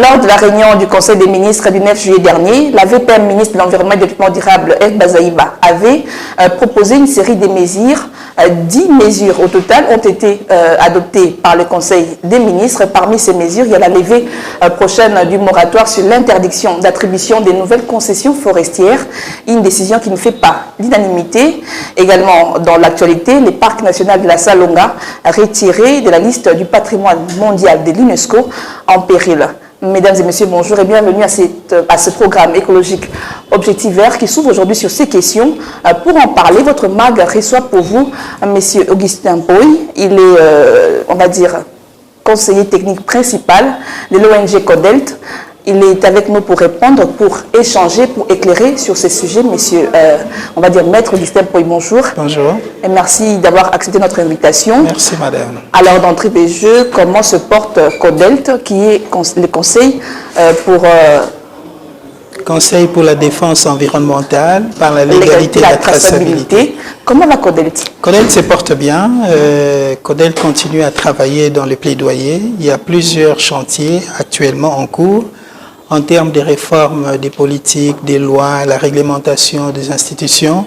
Lors de la réunion du Conseil des ministres du 9 juillet dernier, la VPM ministre de l'Environnement et du Développement durable, F. Bazaïba, avait proposé une série de mesures. 10 mesures au total ont été adoptées par le Conseil des ministres. Parmi ces mesures, il y a la levée prochaine du moratoire sur l'interdiction d'attribution des nouvelles concessions forestières, une décision qui ne fait pas l'unanimité. Également, dans l'actualité, les parcs nationaux de la Salonga retirés de la liste du patrimoine mondial de l'UNESCO en péril. Mesdames et messieurs, bonjour et bienvenue à ce programme écologique Objectif Vert qui s'ouvre aujourd'hui sur ces questions. Pour en parler, votre mag reçoit pour vous monsieur Augustin Poy. Il est, on va dire, conseiller technique principal de l'ONG Codelt. Il est avec nous pour répondre, pour échanger, pour éclairer sur ces sujets. Monsieur, on va dire maître Augustin Poy, bonjour. Bonjour. Et merci d'avoir accepté notre invitation. Merci madame. Alors d'entrée des jeux, comment se porte Codelt, qui est le conseil Conseil pour la défense environnementale par la légalité et la traçabilité. Comment va Codelt? Codelt se porte bien. Codelt continue à travailler dans le plaidoyer. Il y a plusieurs chantiers actuellement en cours en termes de réforme des politiques, des lois, la réglementation des institutions.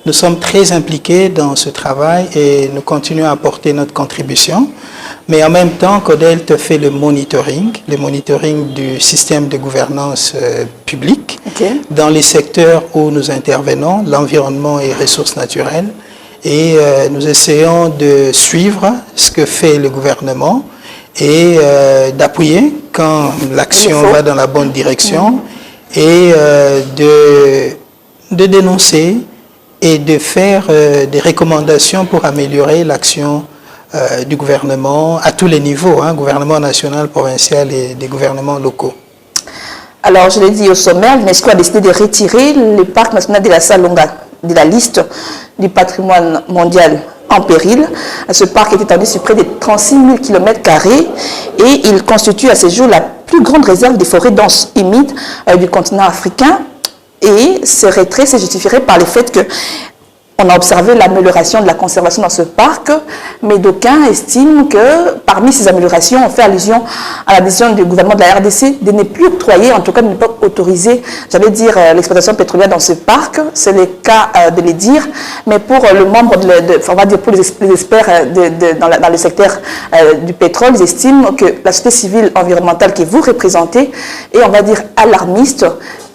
Nous sommes très impliqués dans ce travail et nous continuons à apporter notre contribution. Mais en même temps, Codelt fait le monitoring du système de gouvernance publique dans les secteurs où nous intervenons, l'environnement et ressources naturelles. Et nous essayons de suivre ce que fait le gouvernement et d'appuyer quand l'action va dans la bonne direction et de dénoncer et de faire des recommandations pour améliorer l'action du gouvernement à tous les niveaux, gouvernement national, provincial et des gouvernements locaux. Alors, je l'ai dit au sommaire, l'UNESCO a décidé de retirer le parc national de la Salonga de la liste du patrimoine mondial en péril. Ce parc est étendu sur près de 36 000 km² et il constitue à ce jour la plus grande réserve des forêts denses humides du continent africain. Et ce retrait se justifierait par le fait que on a observé l'amélioration de la conservation dans ce parc, mais d'aucuns estiment que parmi ces améliorations, on fait allusion à la décision du gouvernement de la RDC de ne plus octroyer, en tout cas de ne pas autoriser, j'allais dire, l'exploitation pétrolière dans ce parc. C'est le cas de le dire, mais pour le membre, on va dire pour les experts dans le secteur du pétrole, ils estiment que la société civile environnementale que vous représentez est, on va dire, alarmiste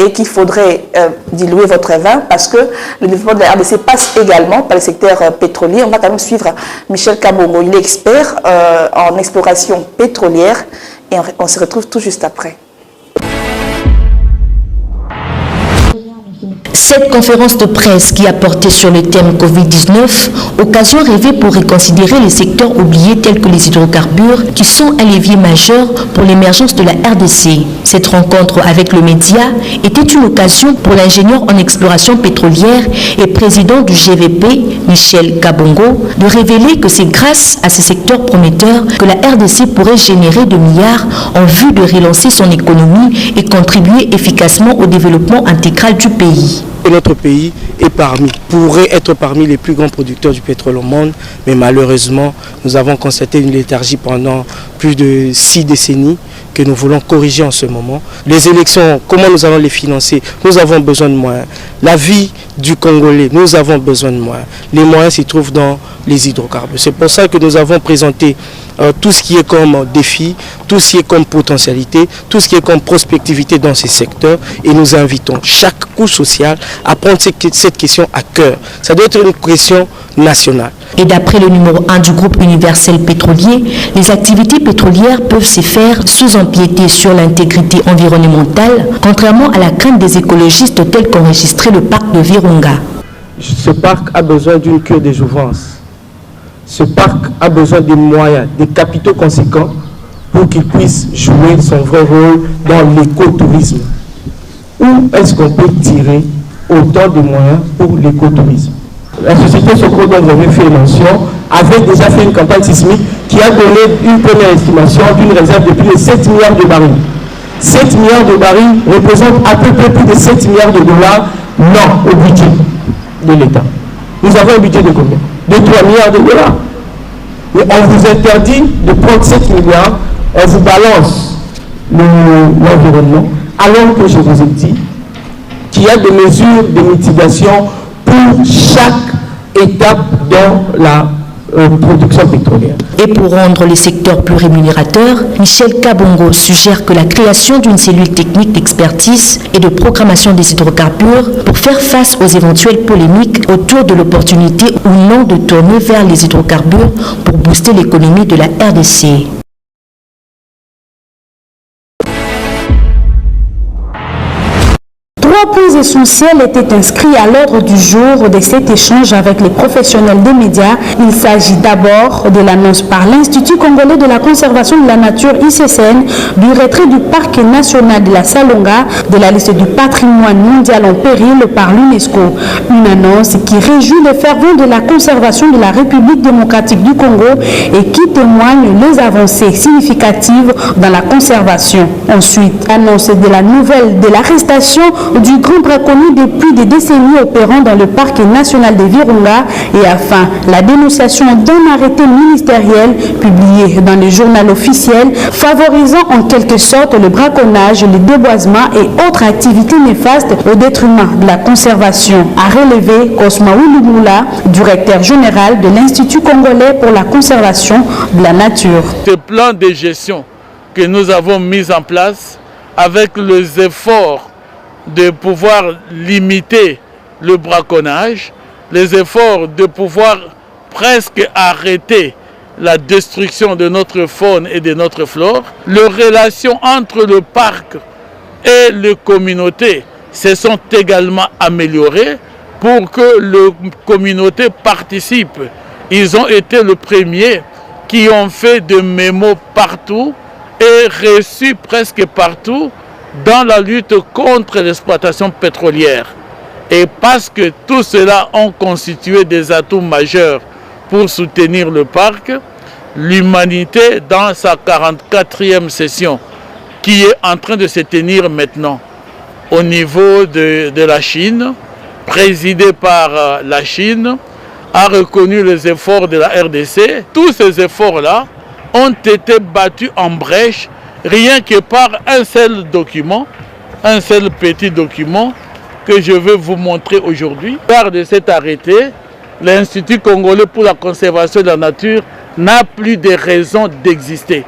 et qu'il faudrait diluer votre vin parce que le développement de la RDC passe également par le secteur pétrolier. On va quand même suivre Michel Kabongo. Il est expert en exploration pétrolière et on se retrouve tout juste après. Cette conférence de presse qui a porté sur le thème Covid-19, occasion rêvée pour reconsidérer les secteurs oubliés tels que les hydrocarbures qui sont un levier majeur pour l'émergence de la RDC. Cette rencontre avec le média était une occasion pour l'ingénieur en exploration pétrolière et président du GVP, Michel Kabongo, de révéler que c'est grâce à ces secteurs prometteurs que la RDC pourrait générer de milliards en vue de relancer son économie et contribuer efficacement au développement intégral du pays. Notre pays pourrait être parmi les plus grands producteurs du pétrole au monde, mais malheureusement, nous avons constaté une léthargie pendant plus de 6 décennies que nous voulons corriger en ce moment. Les élections, comment nous allons les financer? Nous avons besoin de moyens. La vie du Congolais, nous avons besoin de moyens. Les moyens s'y trouvent dans les hydrocarbures. C'est pour ça que nous avons présenté tout ce qui est comme défi, tout ce qui est comme potentialité, tout ce qui est comme prospectivité dans ces secteurs et nous invitons chaque couche sociale à prendre cette question à cœur. Ça doit être une question nationale. Et d'après le numéro 1 du groupe universel pétrolier, les activités pétrolières peuvent se faire sans empiéter sur l'intégrité environnementale, contrairement à la crainte des écologistes tels qu'enregistré le parc de Virunga. Ce parc a besoin d'une cure de jouvence. Ce parc a besoin des moyens, des capitaux conséquents pour qu'il puisse jouer son vrai rôle dans l'écotourisme. Où est-ce qu'on peut tirer autant de moyens pour l'écotourisme? La société Socro dont vous avez fait mention avait déjà fait une campagne sismique qui a donné une première estimation d'une réserve de plus de 7 milliards de barils. 7 milliards de barils représentent à peu près plus de 7 milliards de dollars non au budget de l'État. Nous avons un budget de combien? De 3 milliards de dollars. Mais on vous interdit de prendre 7 milliards, on vous balance l'environnement, alors que je vous ai dit qu'il y a des mesures de mitigation pour chaque étape dans la production pétrolière. Et pour rendre les secteurs plus rémunérateurs, Michel Kabongo suggère que la création d'une cellule technique d'expertise et de programmation des hydrocarbures pour faire face aux éventuelles polémiques autour de l'opportunité ou non de tourner vers les hydrocarbures pour booster l'économie de la RDC. Trois points essentiels étaient inscrits à l'ordre du jour de cet échange avec les professionnels des médias. Il s'agit d'abord de l'annonce par l'Institut congolais de la conservation de la nature ICCN du retrait du parc national de la Salonga de la liste du patrimoine mondial en péril par l'UNESCO. Une annonce qui réjouit les fervents de la conservation de la République démocratique du Congo et qui témoigne les avancées significatives dans la conservation. Ensuite, annonce de la nouvelle de l'arrestation du grand braconnier depuis des décennies opérant dans le parc national de Virunga et enfin la dénonciation d'un arrêté ministériel publié dans le journal officiel favorisant en quelque sorte le braconnage, le déboisement et autres activités néfastes au détriment de la conservation, a relevé Cosma Ouloumoula, directeur général de l'Institut congolais pour la conservation de la nature. Ce plan de gestion que nous avons mis en place avec les efforts de pouvoir limiter le braconnage, les efforts de pouvoir presque arrêter la destruction de notre faune et de notre flore, les relations entre le parc et les communautés se sont également améliorées pour que les communautés participent. Ils ont été les premiers qui ont fait des mémos partout et reçus presque partout dans la lutte contre l'exploitation pétrolière. Et parce que tout cela ont constitué des atouts majeurs pour soutenir le parc, l'humanité, dans sa 44e session, qui est en train de se tenir maintenant au niveau de la Chine, présidée par la Chine, a reconnu les efforts de la RDC. Tous ces efforts-là ont été battus en brèche rien que par un seul document, un seul petit document que je vais vous montrer aujourd'hui. Par de cet arrêté, l'Institut congolais pour la conservation de la nature n'a plus de raison d'exister.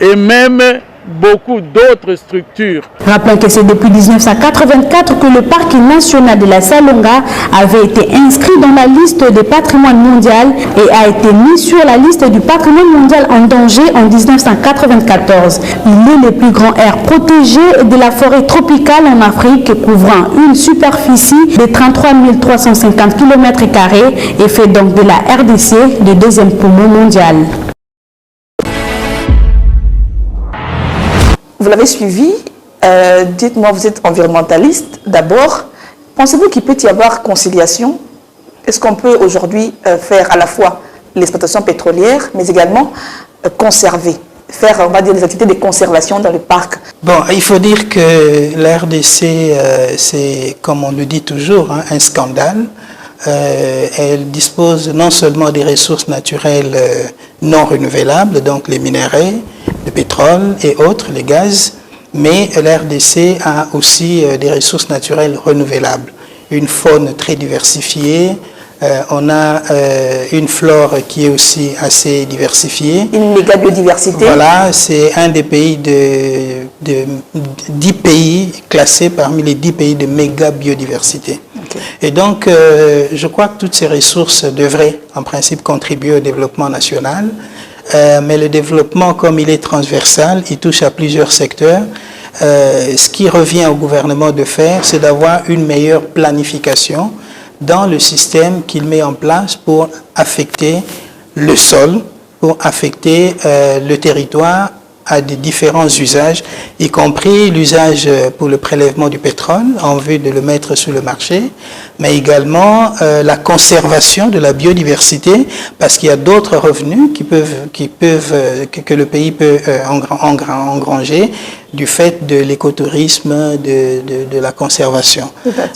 Et même beaucoup d'autres structures. Rappelons que c'est depuis 1984 que le parc national de la Salonga avait été inscrit dans la liste des patrimoines mondial et a été mis sur la liste du patrimoine mondial en danger en 1994. Il est le plus grand aire protégé de la forêt tropicale en Afrique, couvrant une superficie de 33 350 km² et fait donc de la RDC le deuxième poumon mondial. Vous l'avez suivi, dites-moi, vous êtes environnementaliste d'abord. Pensez-vous qu'il peut y avoir conciliation? Est-ce qu'on peut aujourd'hui faire à la fois l'exploitation pétrolière, mais également conserver, faire, on va dire, des activités de conservation dans le parc? Bon, il faut dire que la RDC, c'est, comme on le dit toujours, hein, un scandale. Elle dispose non seulement des ressources naturelles non renouvelables, donc les minerais, le pétrole et autres, les gaz, mais la RDC a aussi des ressources naturelles renouvelables, une faune très diversifiée, on a une flore qui est aussi assez diversifiée. Une méga biodiversité. Voilà, c'est un des pays de 10 pays classés parmi les 10 pays de méga biodiversité. Okay. Et donc, je crois que toutes ces ressources devraient en principe contribuer au développement national. Mais le développement, comme il est transversal, il touche à plusieurs secteurs. Ce qui revient au gouvernement de faire, c'est d'avoir une meilleure planification dans le système qu'il met en place pour affecter le sol, pour affecter le territoire à des différents usages, y compris l'usage pour le prélèvement du pétrole en vue de le mettre sur le marché, mais également la conservation de la biodiversité, parce qu'il y a d'autres revenus que le pays peut engranger du fait de l'écotourisme, de la conservation.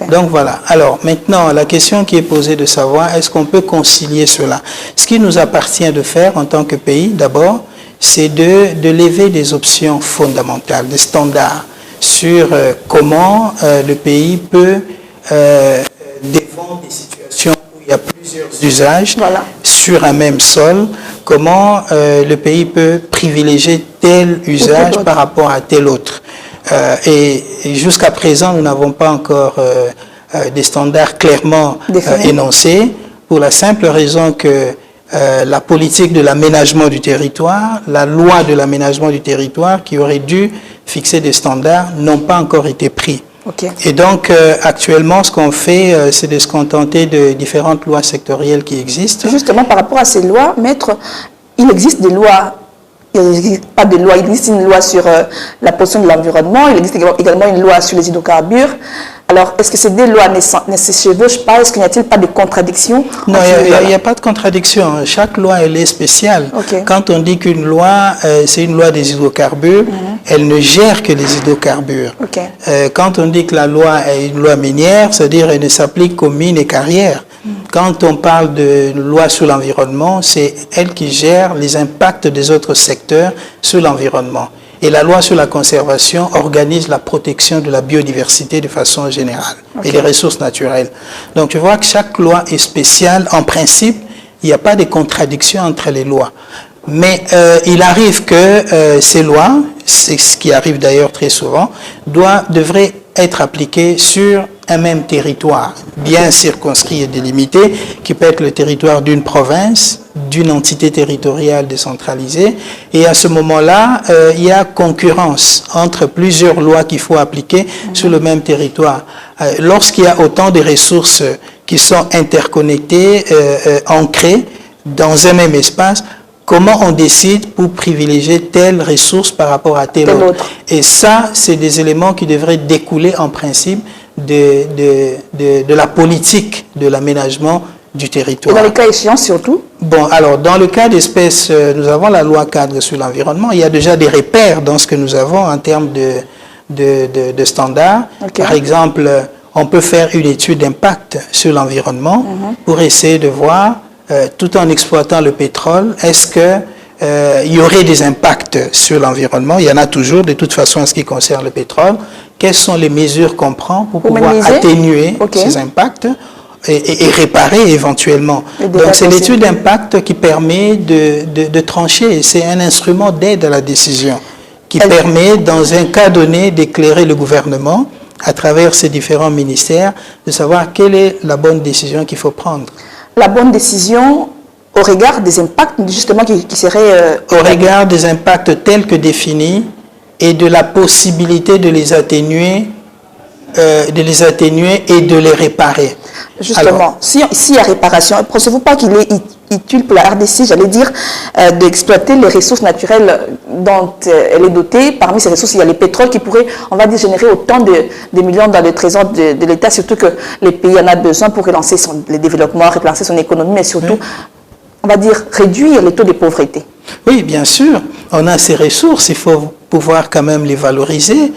Donc voilà. Alors maintenant, la question qui est posée de savoir, est-ce qu'on peut concilier cela? Ce qui nous appartient de faire en tant que pays, d'abord, c'est de lever des options fondamentales, des standards sur comment le pays peut défendre des situations où il y a plusieurs usages sur un même sol, comment le pays peut privilégier tel usage par rapport à tel autre. Et jusqu'à présent, nous n'avons pas encore des standards clairement énoncés, pour la simple raison que la politique de l'aménagement du territoire, la loi de l'aménagement du territoire qui aurait dû fixer des standards n'ont pas encore été pris. Et donc, actuellement, ce qu'on fait, c'est de se contenter de différentes lois sectorielles qui existent. Justement, par rapport à ces lois, maître, il existe des lois. Il n'existe pas de loi, il existe une loi sur la pollution de l'environnement, il existe également une loi sur les hydrocarbures. Alors, est-ce que ces deux lois ne se chevauchent pas? Est-ce qu'il n'y a-t-il pas de contradiction? Non, il n'y a pas de contradiction. Chaque loi, elle est spéciale. Quand on dit qu'une loi, c'est une loi des hydrocarbures, elle ne gère que les hydrocarbures. Quand on dit que la loi est une loi minière, c'est-à-dire qu'elle ne s'applique qu'aux mines et carrières. Quand on parle de loi sur l'environnement, c'est elle qui gère les impacts des autres secteurs sur l'environnement. Et la loi sur la conservation organise la protection de la biodiversité de façon générale et des ressources naturelles. Donc je vois que chaque loi est spéciale. En principe, il n'y a pas de contradiction entre les lois. Mais il arrive que ces lois, c'est ce qui arrive d'ailleurs très souvent, devraient être appliquées sur un même territoire, bien circonscrit et délimité, qui peut être le territoire d'une province, d'une entité territoriale décentralisée. Et à ce moment-là, il y a concurrence entre plusieurs lois qu'il faut appliquer sur le même territoire. Lorsqu'il y a autant de ressources qui sont interconnectées, ancrées dans un même espace, comment on décide pour privilégier telle ressource par rapport à telle autre? Et ça, c'est des éléments qui devraient découler en principe de la politique de l'aménagement du territoire. Et dans les cas échéants surtout? Bon, alors, dans le cas d'espèce, nous avons la loi cadre sur l'environnement. Il y a déjà des repères dans ce que nous avons en termes de standards. Par exemple, on peut faire une étude d'impact sur l'environnement pour essayer de voir, tout en exploitant le pétrole, est-ce que il y aurait des impacts sur l'environnement? Il y en a toujours, de toute façon, en ce qui concerne le pétrole. Quelles sont les mesures qu'on prend pour pouvoir atténuer ces impacts et réparer éventuellement? Donc, c'est l'étude d'impact qui permet de trancher. C'est un instrument d'aide à la décision qui permet, dans un cas donné, d'éclairer le gouvernement à travers ses différents ministères, de savoir quelle est la bonne décision qu'il faut prendre. La bonne décision au regard des impacts, justement, qui seraient... au regard des impacts tels que définis et de la possibilité de les atténuer et de les réparer. Justement, s'il y a réparation, pensez-vous pas qu'il est utile pour la RDC, j'allais dire, d'exploiter les ressources naturelles dont elle est dotée? Parmi ces ressources, il y a le pétrole qui pourrait, on va dire, générer autant de millions dans le trésor de l'État, surtout que les pays en a besoin pour relancer le développement, relancer son économie, mais surtout, on va dire, réduire les taux de pauvreté. Oui, bien sûr. On a ces ressources, il faut pouvoir quand même les valoriser.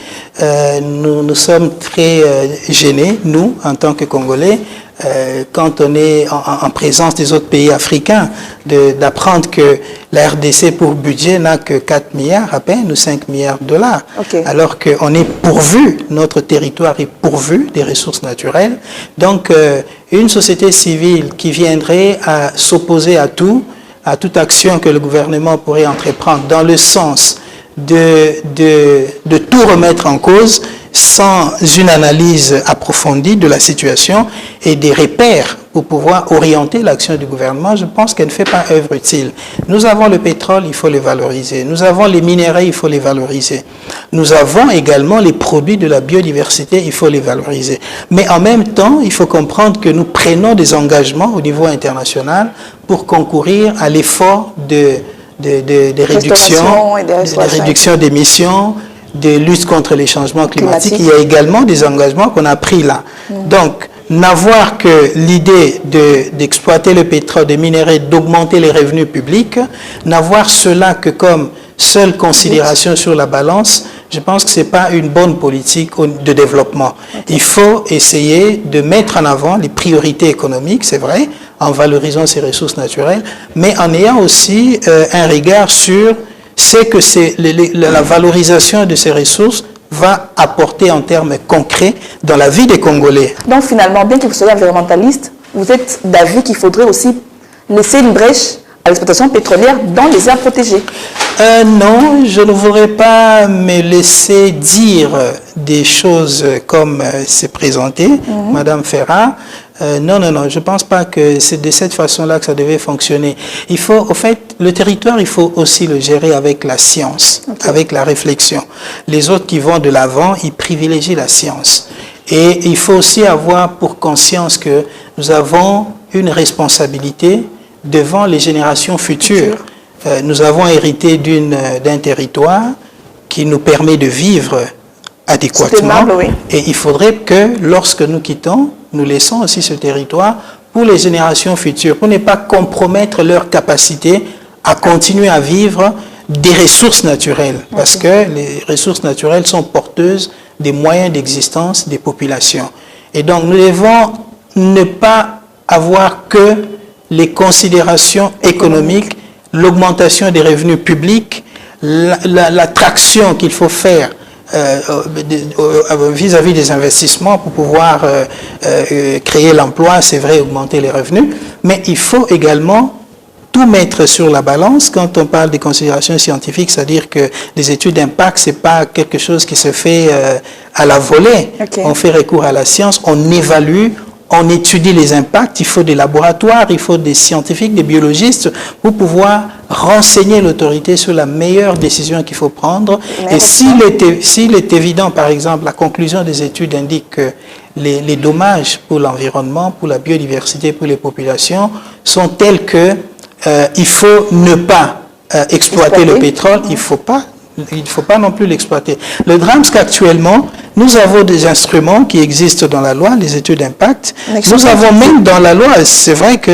Nous sommes très gênés, nous, en tant que Congolais, quand on est en présence des autres pays africains, d'apprendre que la RDC pour budget n'a que 4 milliards à peine ou 5 milliards de dollars, alors qu'on est pourvu, notre territoire est pourvu des ressources naturelles. Donc, une société civile qui viendrait à s'opposer à toute action que le gouvernement pourrait entreprendre dans le sens de tout remettre en cause sans une analyse approfondie de la situation et des repères pour pouvoir orienter l'action du gouvernement, je pense qu'elle ne fait pas œuvre utile. Nous avons le pétrole, il faut les valoriser. Nous avons les minéraux, il faut les valoriser. Nous avons également les produits de la biodiversité, il faut les valoriser. Mais en même temps, il faut comprendre que nous prenons des engagements au niveau international pour concourir à l'effort de réduction d'émissions, de lutte contre les changements climatiques. Il y a également des engagements qu'on a pris là. Donc, n'avoir que l'idée d'exploiter le pétrole, des minéraux, d'augmenter les revenus publics, n'avoir cela que comme seule considération sur la balance, je pense que ce n'est pas une bonne politique de développement. Il faut essayer de mettre en avant les priorités économiques, c'est vrai, en valorisant ces ressources naturelles, mais en ayant aussi un regard sur c'est que la valorisation de ces ressources va apporter en termes concrets dans la vie des Congolais. Donc finalement, bien que vous soyez environnementaliste, vous êtes d'avis qu'il faudrait aussi laisser une brèche à l'exploitation pétrolière dans les aires protégées? Non, je ne voudrais pas me laisser dire des choses comme c'est présenté, Madame Ferrat. Non, je ne pense pas que c'est de cette façon-là que ça devait fonctionner. Il faut, au fait, le territoire, il faut aussi le gérer avec la science, avec la réflexion. Les autres qui vont de l'avant, ils privilégient la science. Et il faut aussi avoir pour conscience que nous avons une responsabilité devant les générations futures. Nous avons hérité d'un territoire qui nous permet de vivre adéquatement. Et il faudrait que lorsque nous quittons, nous laissons aussi ce territoire pour les générations futures, pour ne pas compromettre leur capacité à continuer à vivre des ressources naturelles. Parce que les ressources naturelles sont porteuses des moyens d'existence des populations. Et donc nous devons ne pas avoir que les considérations économiques, l'augmentation des revenus publics, l'attraction qu'il faut faire vis-à-vis des investissements pour pouvoir créer l'emploi, c'est vrai, augmenter les revenus, mais il faut également tout mettre sur la balance quand on parle des considérations scientifiques, c'est-à-dire que les études d'impact, ce n'est pas quelque chose qui se fait à la volée. On fait recours à la science, on évalue, on étudie les impacts, il faut des laboratoires, il faut des scientifiques, des biologistes pour pouvoir renseigner l'autorité sur la meilleure décision qu'il faut prendre. Et s'il est évident, par exemple, la conclusion des études indique que les dommages pour l'environnement, pour la biodiversité, pour les populations sont tels que il faut ne pas exploiter le pétrole, il ne faut pas non plus l'exploiter. Le drame, c'est qu'actuellement, nous avons des instruments qui existent dans la loi, les études d'impact. Nous avons même dans la loi, c'est vrai que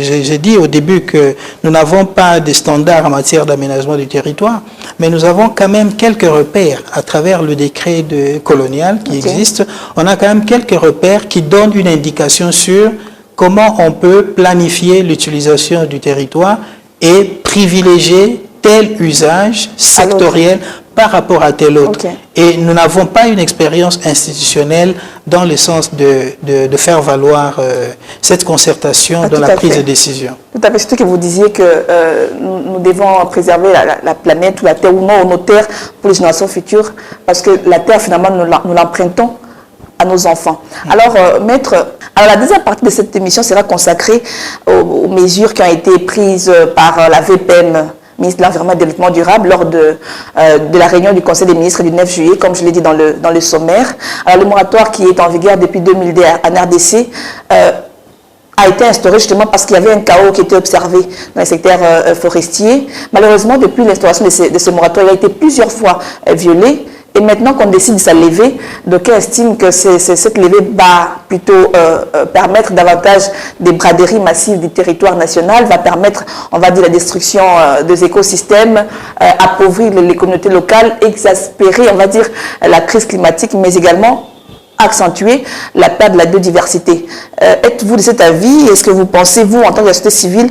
j'ai dit au début que nous n'avons pas de standards en matière d'aménagement du territoire, mais nous avons quand même quelques repères à travers le décret colonial qui existe. On a quand même quelques repères qui donnent une indication sur comment on peut planifier l'utilisation du territoire et privilégier tel usage sectoriel par rapport à tel autre. Et nous n'avons pas une expérience institutionnelle dans le sens de faire valoir cette concertation dans la prise de décision. Tout à fait, surtout que vous disiez que nous devons préserver la planète ou la terre ou non, nos terres pour les générations futures, parce que la terre, finalement, nous l'empruntons à nos enfants. Alors, maître, la deuxième partie de cette émission sera consacrée aux mesures qui ont été prises par la VPN, ministre de l'Environnement et du Développement durable, lors de la réunion du Conseil des ministres du 9 juillet, comme je l'ai dit dans le sommaire. Alors, le moratoire qui est en vigueur depuis 2002 en RDC a été instauré justement parce qu'il y avait un chaos qui était observé dans le secteur forestier. Malheureusement, depuis l'instauration de ce moratoire, il a été plusieurs fois violé. Et maintenant qu'on décide de sa levée, d'aucuns estiment que cette levée va plutôt permettre davantage des braderies massives du territoire national, va permettre, on va dire, la destruction des écosystèmes, appauvrir les communautés locales, exaspérer, on va dire, la crise climatique, mais également accentuer la perte de la biodiversité. Êtes-vous de cet avis? Est-ce que vous pensez, vous, en tant que société civile,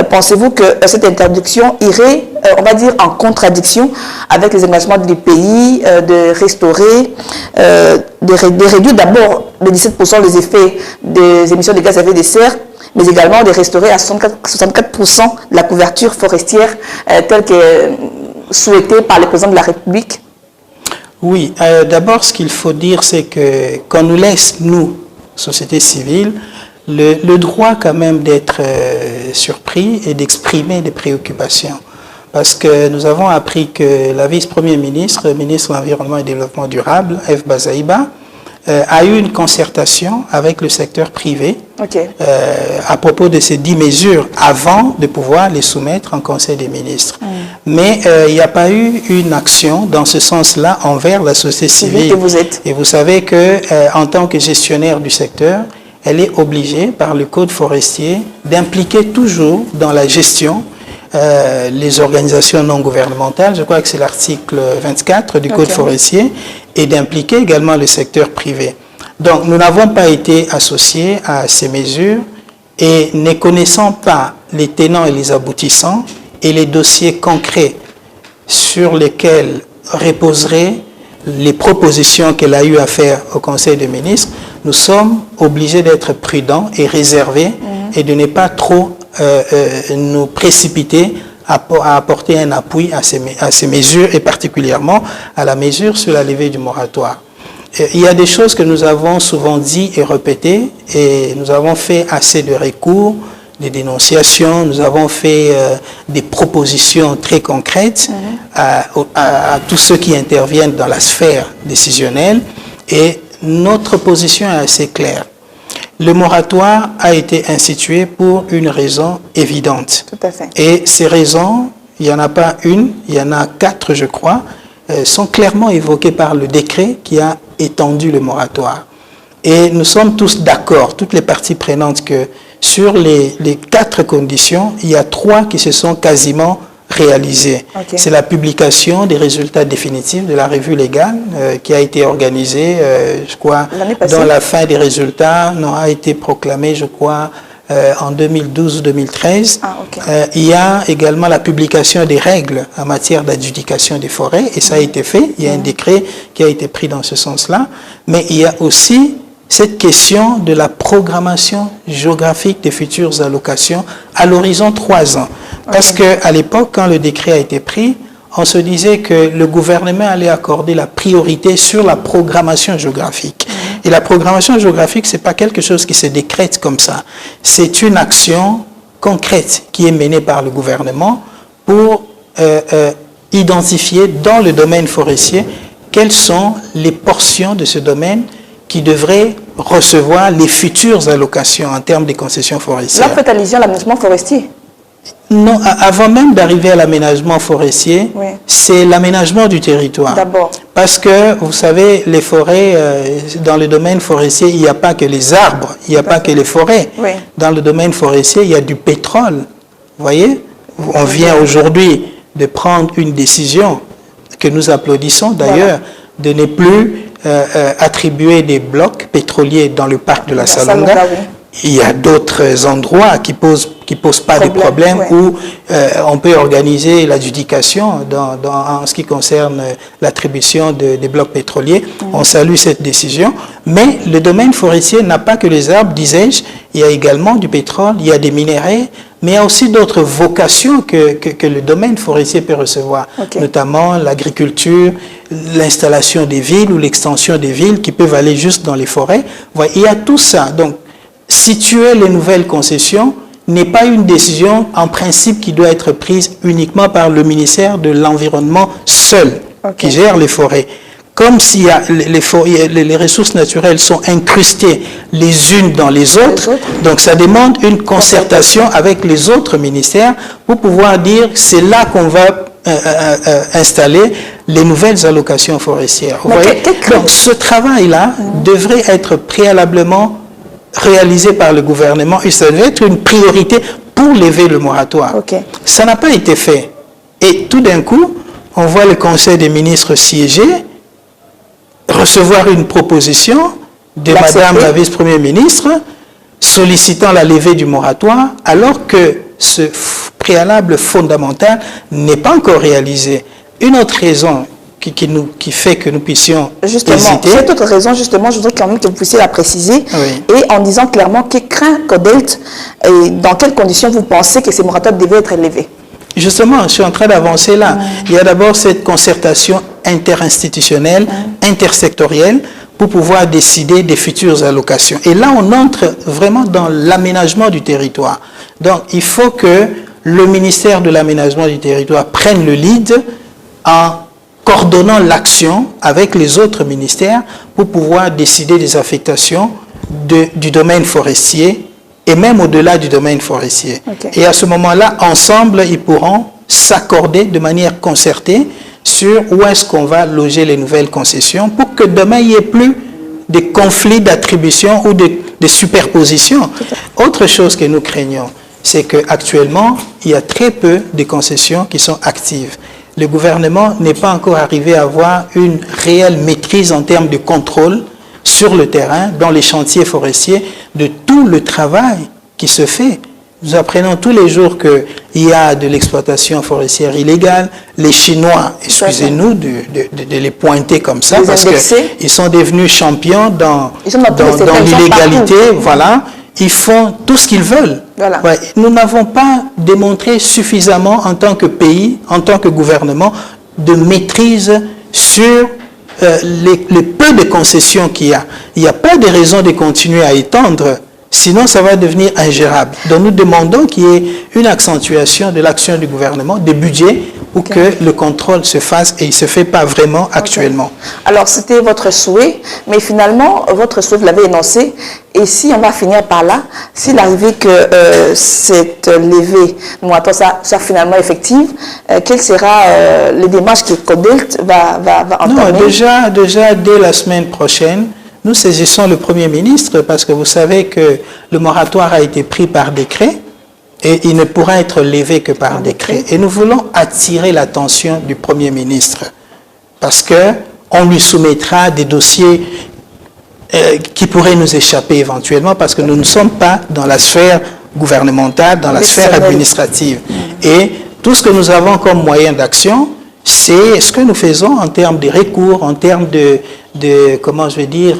pensez-vous que cette interdiction irait, on va dire, en contradiction avec les engagements du pays de restaurer, de réduire d'abord de 17% les effets des émissions de gaz à effet de serre, mais également de restaurer à 64% la couverture forestière telle que souhaitée par le président de la République? Oui, d'abord, ce qu'il faut dire, c'est que qu'on nous laisse, nous, société civile, le droit quand même d'être surpris et d'exprimer des préoccupations. Parce que nous avons appris que la vice-première ministre, ministre de l'Environnement et du Développement durable, F. Bazaïba, a eu une concertation avec le secteur privé à propos de ces 10 mesures avant de pouvoir les soumettre en Conseil des ministres. Mais il n'y a pas eu une action dans ce sens-là envers la société civile. Et vous savez qu'en tant que gestionnaire du secteur, elle est obligée par le Code forestier d'impliquer toujours dans la gestion les organisations non gouvernementales, je crois que c'est l'article 24 du Code forestier, et d'impliquer également le secteur privé. Donc nous n'avons pas été associés à ces mesures et ne connaissant pas les tenants et les aboutissants et les dossiers concrets sur lesquels reposeraient les propositions qu'elle a eu à faire au Conseil des ministres, nous sommes obligés d'être prudents et réservés et de ne pas trop nous précipiter à apporter un appui à ces mesures et particulièrement à la mesure sur la levée du moratoire. Il y a des choses que nous avons souvent dit et répétées et nous avons fait assez de recours, des dénonciations, nous avons fait des propositions très concrètes à tous ceux qui interviennent dans la sphère décisionnelle et notre position est assez claire. Le moratoire a été institué pour une raison évidente. Tout à fait. Et ces raisons, il n'y en a pas une, il y en a 4 je crois, sont clairement évoquées par le décret qui a étendu le moratoire. Et nous sommes tous d'accord, toutes les parties prenantes, que sur les 4 conditions, il y a 3 qui se sont quasiment réalisées. Okay. C'est la publication des résultats définitifs de la revue légale qui a été organisée, je crois, dont la fin des résultats a été proclamée, je crois, en 2012-2013. Il y a également la publication des règles en matière d'adjudication des forêts, et ça a été fait. Il y a un décret qui a été pris dans ce sens-là. Mais il y a aussi cette question de la programmation géographique des futures allocations à l'horizon 3 ans. Parce qu'à l'époque, quand le décret a été pris, on se disait que le gouvernement allait accorder la priorité sur la programmation géographique. Et la programmation géographique, ce n'est pas quelque chose qui se décrète comme ça. C'est une action concrète qui est menée par le gouvernement pour identifier dans le domaine forestier quelles sont les portions de ce domaine qui devraient recevoir les futures allocations en termes de concessions forestières. Là, vous faites allusion à l'aménagement forestier. Non, avant même d'arriver à l'aménagement forestier, c'est l'aménagement du territoire. D'abord. Parce que, vous savez, les forêts, dans le domaine forestier, il n'y a pas que les arbres, il n'y a pas que les forêts. Dans le domaine forestier, il y a du pétrole. Vous voyez? On vient aujourd'hui de prendre une décision que nous applaudissons d'ailleurs, de ne plus attribuer des blocs pétroliers dans le parc de la Salonga. Il y a d'autres endroits qui posent pas de problème où on peut organiser l'adjudication en ce qui concerne l'attribution des blocs pétroliers. On salue cette décision. Mais le domaine forestier n'a pas que les arbres, disais-je. Il y a également du pétrole, il y a des minéraux, mais il y a aussi d'autres vocations que le domaine forestier peut recevoir, notamment l'agriculture, l'installation des villes ou l'extension des villes qui peuvent aller juste dans les forêts. Il y a tout ça. Donc, situer les nouvelles concessions n'est pas une décision en principe qui doit être prise uniquement par le ministère de l'Environnement seul, qui gère les forêts. Comme si les ressources naturelles sont incrustées les unes dans les autres, donc ça demande une concertation avec les autres ministères pour pouvoir dire c'est là qu'on va installer les nouvelles allocations forestières. Vous voyez? Donc ce travail-là devrait être préalablement réalisé par le gouvernement et ça devait être une priorité pour lever le moratoire. Ça n'a pas été fait. Et tout d'un coup, on voit le Conseil des ministres siéger, recevoir une proposition de Madame la vice-première ministre sollicitant la levée du moratoire alors que ce préalable fondamental n'est pas encore réalisé. Une autre raison qui fait que nous puissions hésiter. Cette autre raison, justement, je voudrais quand même que vous puissiez la préciser, et en disant clairement que craint Codelt et dans quelles conditions vous pensez que ces moratoires devaient être élevés. Justement, je suis en train d'avancer là. Il y a d'abord cette concertation interinstitutionnelle, intersectorielle, pour pouvoir décider des futures allocations. Et là, on entre vraiment dans l'aménagement du territoire. Donc, il faut que le ministère de l'aménagement du territoire prenne le lead en coordonnant l'action avec les autres ministères pour pouvoir décider des affectations du domaine forestier et même au-delà du domaine forestier. Et à ce moment-là, ensemble, ils pourront s'accorder de manière concertée sur où est-ce qu'on va loger les nouvelles concessions pour que demain, il n'y ait plus de conflits d'attribution ou de superposition. Autre chose que nous craignons, c'est qu'actuellement, il y a très peu de concessions qui sont actives. Le gouvernement n'est pas encore arrivé à avoir une réelle maîtrise en termes de contrôle sur le terrain, dans les chantiers forestiers, de tout le travail qui se fait. Nous apprenons tous les jours qu'il y a de l'exploitation forestière illégale. Les Chinois, excusez-nous de les pointer comme ça, parce qu'ils sont devenus champions dans l'illégalité. Voilà. Ils font tout ce qu'ils veulent. Voilà. Ouais. Nous n'avons pas démontré suffisamment en tant que pays, en tant que gouvernement, de maîtrise sur les peu de concessions qu'il y a. Il n'y a pas de raison de continuer à étendre. Sinon, ça va devenir ingérable. Donc, nous demandons qu'il y ait une accentuation de l'action du gouvernement, des budgets, pour que le contrôle se fasse et il ne se fait pas vraiment actuellement. Alors, c'était votre souhait, mais finalement, votre souhait, vous l'avez énoncé. Et si on va finir par là, s'il arrivait que cette levée moratoire soit finalement effective, quelle sera les démarches que CODELT va entamer? Non, déjà, dès la semaine prochaine, nous saisissons le Premier ministre parce que vous savez que le moratoire a été pris par décret et il ne pourra être levé que par décret. Et nous voulons attirer l'attention du Premier ministre parce qu'on lui soumettra des dossiers qui pourraient nous échapper éventuellement parce que nous ne sommes pas dans la sphère gouvernementale, dans la sphère administrative. Et tout ce que nous avons comme moyen d'action, c'est ce que nous faisons en termes de recours, en termes comment je vais dire,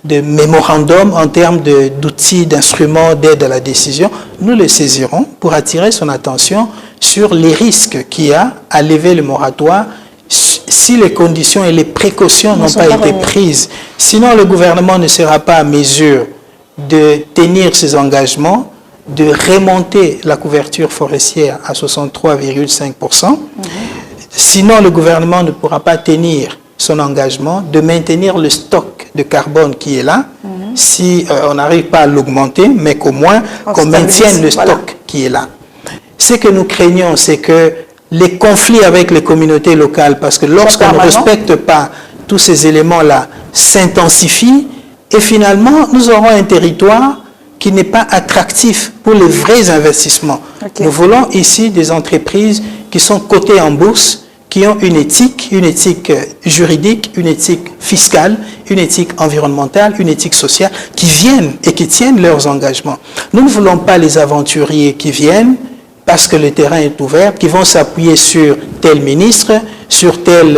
de mémorandum, en termes d'outils, d'instruments d'aide à la décision. Nous le saisirons pour attirer son attention sur les risques qu'il y a à lever le moratoire si les conditions et les précautions n'ont pas été prises. Sinon, le gouvernement ne sera pas à mesure de tenir ses engagements, de remonter la couverture forestière à 63,5%. Sinon, le gouvernement ne pourra pas tenir son engagement de maintenir le stock de carbone qui est là, si on n'arrive pas à l'augmenter, mais qu'au moins qu'on maintienne le stock qui est là. Ce que nous craignons, c'est que les conflits avec les communautés locales, parce que lorsqu'on ne respecte pas tous ces éléments-là, s'intensifient, et finalement, nous aurons un territoire qui n'est pas attractif pour les vrais investissements. Nous voulons ici des entreprises qui sont cotées en bourse, qui ont une éthique juridique, une éthique fiscale, une éthique environnementale, une éthique sociale, qui viennent et qui tiennent leurs engagements. Nous ne voulons pas les aventuriers qui viennent parce que le terrain est ouvert, qui vont s'appuyer sur tel ministre, sur tel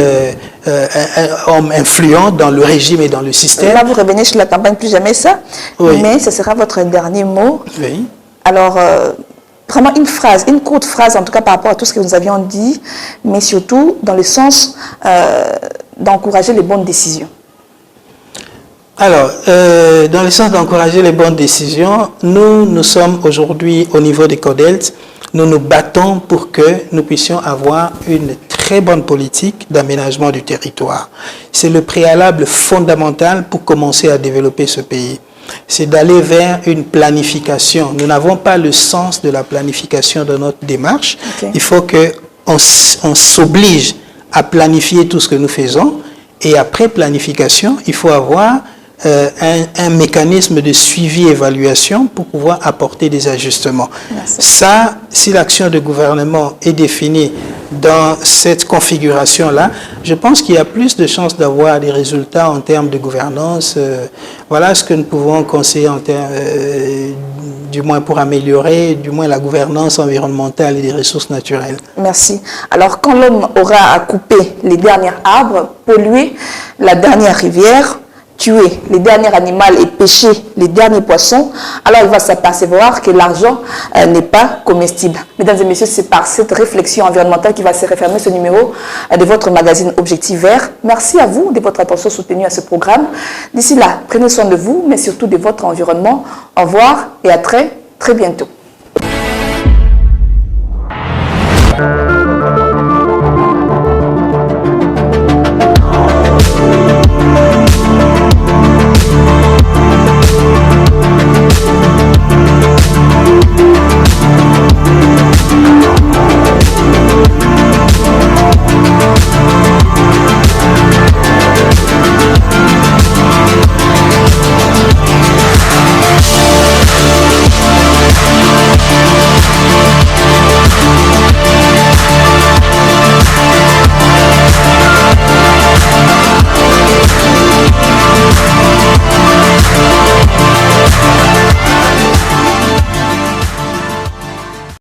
homme influent dans le régime et dans le système. Là, vous revenez sur la campagne Plus Jamais Ça, mais ce sera votre dernier mot. Oui. Alors, vraiment une courte phrase, en tout cas par rapport à tout ce que nous avions dit, mais surtout dans le sens d'encourager les bonnes décisions. Alors, dans le sens d'encourager les bonnes décisions, nous sommes aujourd'hui au niveau des CODELT, nous nous battons pour que nous puissions avoir une très bonne politique d'aménagement du territoire. C'est le préalable fondamental pour commencer à développer ce pays. C'est d'aller vers une planification. Nous n'avons pas le sens de la planification de notre démarche. Il faut qu'on s'oblige à planifier tout ce que nous faisons. Et après planification, il faut avoir un mécanisme de suivi-évaluation pour pouvoir apporter des ajustements. Merci. Ça, si l'action de gouvernement est définie dans cette configuration-là, je pense qu'il y a plus de chances d'avoir des résultats en termes de gouvernance. Voilà ce que nous pouvons conseiller en termes, du moins pour améliorer, du moins la gouvernance environnementale et des ressources naturelles. Merci. Alors, quand l'homme aura à couper les derniers arbres, polluer la dernière rivière, tuer les derniers animaux et pêcher les derniers poissons, alors il va s'apercevoir que l'argent n'est pas comestible. Mesdames et messieurs, c'est par cette réflexion environnementale qui va se refermer ce numéro de votre magazine Objectif Vert. Merci à vous de votre attention soutenue à ce programme. D'ici là, prenez soin de vous, mais surtout de votre environnement. Au revoir et à très bientôt.